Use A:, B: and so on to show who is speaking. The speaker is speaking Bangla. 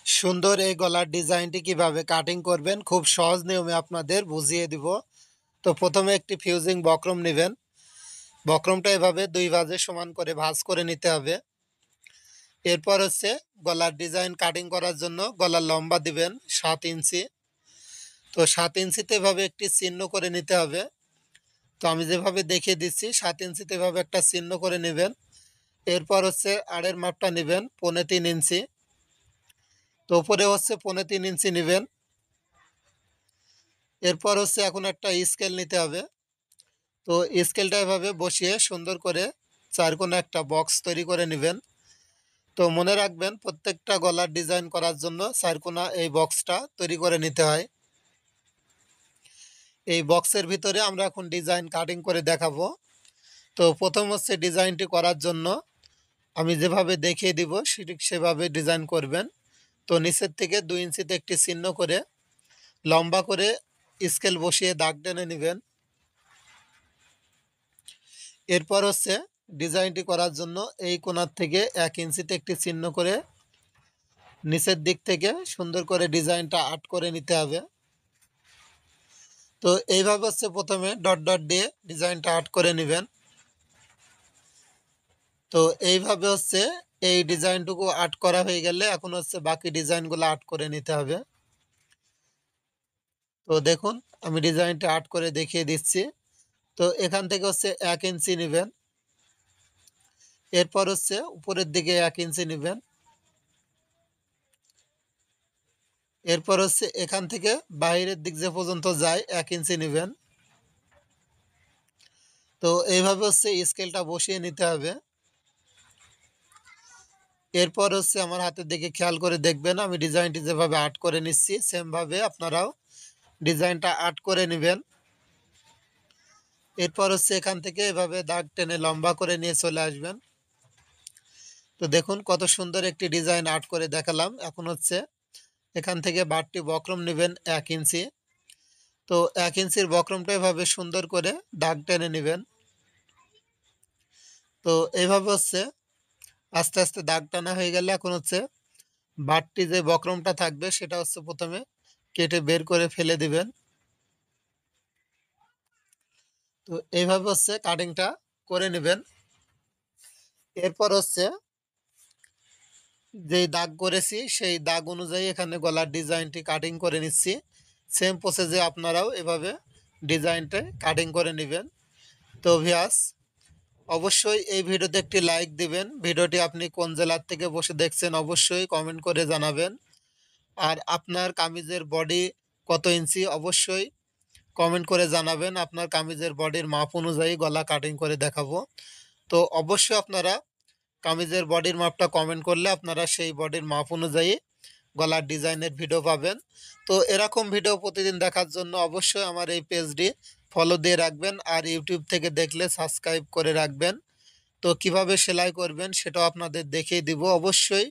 A: সুন্দর এই গলার ডিজাইনটি কিভাবে কাটিং করবেন খুব সহজ নিয়মে আপনাদের বুঝিয়ে দিব। তো প্রথমে একটি ফিউজিং বক্রম নেবেন। বক্রমটা এভাবে দুই ভাঁজে সমান করে ভাঁজ করে নিতে হবে। এরপর হচ্ছে গলার ডিজাইন কাটিং করার জন্য গলার লম্বা দিবেন 7 ইঞ্চি। তো 7 ইঞ্চিতে এভাবে একটি চিহ্ন করে নিতে হবে। তো আমি যেভাবে দেখিয়ে দিচ্ছি 7 ইঞ্চিতে এভাবে একটা চিহ্ন করে নেবেন। এরপর হচ্ছে আড়ের মাপটা নেবেন 3.5 ইঞ্চি। তো উপরে হচ্ছে 3.5 ইঞ্চি নেবেন। এরপর হচ্ছে এখন একটা স্কেল নিতে হবে। তো স্কেলটা এভাবে বসিয়ে সুন্দর করে চার কোণে একটা বক্স তৈরি করে নেবেন। তো মনে রাখবেন প্রত্যেকটা গলার ডিজাইন করার জন্য চার কোণা এই বক্সটা তৈরি করে নিতে হয়। এই বক্সের ভিতরে আমরা এখন ডিজাইন কাটিং করে দেখাবো। তো প্রথম হচ্ছে ডিজাইনটি করার জন্য আমি যেভাবে দেখিয়ে দিব ঠিক সেভাবে ডিজাইন করবেন। তো নিচের থেকে 2 ইঞ্চিতে একটি চিহ্ন করে লম্বা করে স্কেল বসিয়ে দাগ টেনে নেবেন। এরপর হচ্ছে ডিজাইনটি করার জন্য এই কোণার থেকে 1 ইঞ্চিতে একটি চিহ্ন করে নিচের দিক থেকে সুন্দর করে ডিজাইনটা আর্ট করে নিতে হবে। তো এইভাবে হচ্ছে প্রথমে ডট ডট দিয়ে ডিজাইনটা আর্ট করে নেবেন। তো এইভাবে হচ্ছে এই ডিজাইনটুকু আর্ট করা হয়ে গেলে এখন হচ্ছে বাকি ডিজাইনগুলো আর্ট করে নিতে হবে। তো দেখুন আমি ডিজাইনটা আর্ট করে দেখিয়ে দিচ্ছি। তো এখান থেকে হচ্ছে 1 ইঞ্চি নেবেন। এরপর হচ্ছে উপরের দিকে 1 ইঞ্চি নেবেন। এরপর হচ্ছে এখান থেকে বাইরের দিক যে পর্যন্ত যায় 1 ইঞ্চি নেবেন। তো এইভাবে হচ্ছে স্কেলটা বসিয়ে নিতে হবে। এরপর হচ্ছে আমার হাতের দিকে খেয়াল করে দেখবেন আমি ডিজাইনটি যেভাবে আর্ট করে নিচ্ছি সেমভাবে আপনারাও ডিজাইনটা আর্ট করে নেবেন। এরপর হচ্ছে এখান থেকে এভাবে দাগ টেনে লম্বা করে নিয়ে চলে আসবেন। তো দেখুন কত সুন্দর একটি ডিজাইন আর্ট করে দেখালাম। এখন হচ্ছে এখান থেকে বাড়তি বক্রম নেবেন 1 ইঞ্চি। তো 1 ইঞ্চির বক্রমটা এভাবে সুন্দর করে দাগ টেনে নেবেন। তো এইভাবে হচ্ছে আস্তে আস্তে দাগ টানা হয়ে গেলে এখন হচ্ছে বাড়তি যে বক্রমটা থাকবে সেটা হচ্ছে প্রথমে কেটে বের করে ফেলে দিবেন। তো এইভাবে হচ্ছে কাটিংটা করে নেবেন। এরপর হচ্ছে যেই দাগ করেছি সেই দাগ অনুযায়ী এখানে গলার ডিজাইনটি কাটিং করে নিচ্ছি। সেম প্রসেসে আপনারাও এভাবে ডিজাইনটা কাটিং করে নেবেন। তো ভিউয়ার্স অবশ্যই এই ভিডিওতে একটি লাইক দিবেন। ভিডিওটি আপনি কোন জেলার থেকে বসে দেখছেন অবশ্যই কমেন্ট করে জানাবেন। আর আপনার কামিজের বডি কত ইঞ্চি অবশ্যই কমেন্ট করে জানাবেন। আপনার কামিজের বডির মাপ অনুযায়ী গলা কাটিং করে দেখাবো। তো অবশ্যই আপনারা কামিজের বডির মাপটা কমেন্ট করলে আপনারা সেই বডির মাপ অনুযায়ী গলার ডিজাইনের ভিডিও পাবেন। তো এরকম ভিডিও প্রতিদিন দেখার জন্য অবশ্যই আমার এই পেজটি ফলো দিয়ে রাখবেন আর ইউটিউব থেকে দেখলে সাবস্ক্রাইব করে রাখবেন। তো কিভাবে সেলাই করবেন সেটাও আপনাদের দেখিয়ে দিব। অবশ্যই